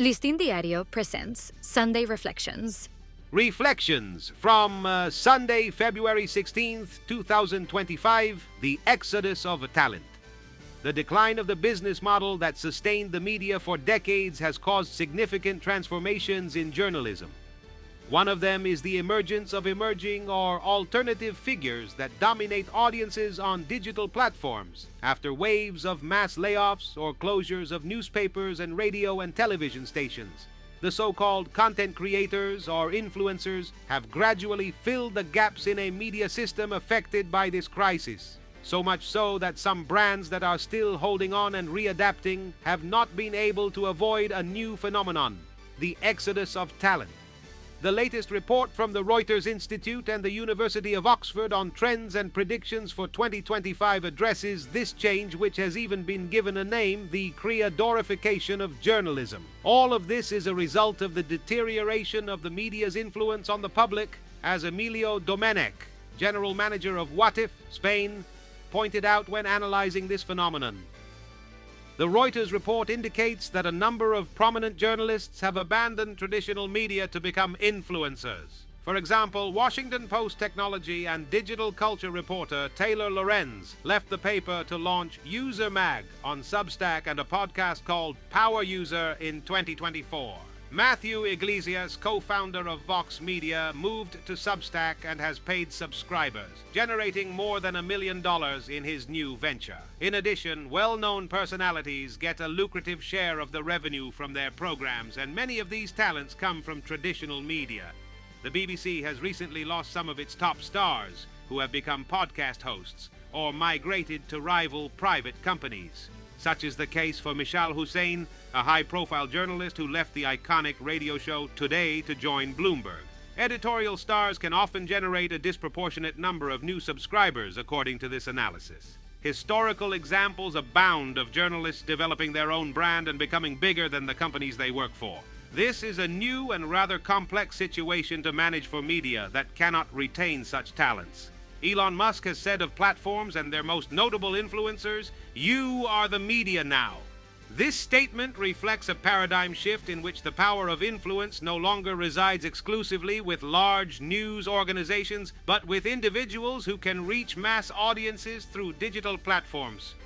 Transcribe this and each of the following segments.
Listín Diario presents Sunday Reflections. Reflections from Sunday, February 16th, 2025, The Exodus of a Talent. The decline of the business model that sustained the media for decades has caused significant transformations in journalism. One of them is the emergence of emerging or alternative figures that dominate audiences on digital platforms after waves of mass layoffs or closures of newspapers and radio and television stations. The so-called content creators or influencers have gradually filled the gaps in a media system affected by this crisis. So much so that some brands that are still holding on and readapting have not been able to avoid a new phenomenon, the exodus of talent. The latest report from the Reuters Institute and the University of Oxford on trends and predictions for 2025 addresses this change, which has even been given a name, the creadorification of journalism. All of this is a result of the deterioration of the media's influence on the public, as Emilio Domenech, general manager of What If, Spain, pointed out when analyzing this phenomenon. The Reuters report indicates that a number of prominent journalists have abandoned traditional media to become influencers. For example, Washington Post technology and digital culture reporter Taylor Lorenz left the paper to launch User Mag on Substack and a podcast called Power User in 2024. Matthew Iglesias, co-founder of Vox Media, moved to Substack and has paid subscribers, generating more than $1 million in his new venture. In addition, well-known personalities get a lucrative share of the revenue from their programs, and many of these talents come from traditional media. The BBC has recently lost some of its top stars, who have become podcast hosts or migrated to rival private companies. Such is the case for Mishal Hussain, a high-profile journalist who left the iconic radio show Today to join Bloomberg. Editorial stars can often generate a disproportionate number of new subscribers, according to this analysis. Historical examples abound of journalists developing their own brand and becoming bigger than the companies they work for. This is a new and rather complex situation to manage for media that cannot retain such talents. Elon Musk has said of platforms and their most notable influencers, "You are the media now." This statement reflects a paradigm shift in which the power of influence no longer resides exclusively with large news organizations, but with individuals who can reach mass audiences through digital platforms.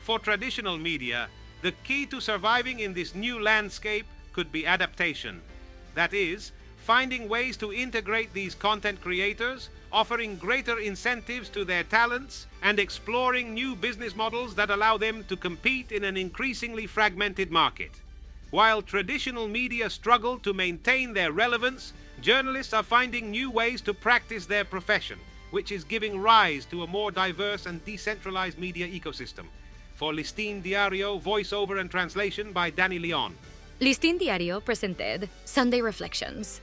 For traditional media, the key to surviving in this new landscape could be adaptation. That is, finding ways to integrate these content creators, offering greater incentives to their talents, and exploring new business models that allow them to compete in an increasingly fragmented market. While traditional media struggle to maintain their relevance, journalists are finding new ways to practice their profession, which is giving rise to a more diverse and decentralized media ecosystem. For Listín Diario, voiceover and translation by Danny Leon. Listín Diario presented Sunday Reflections.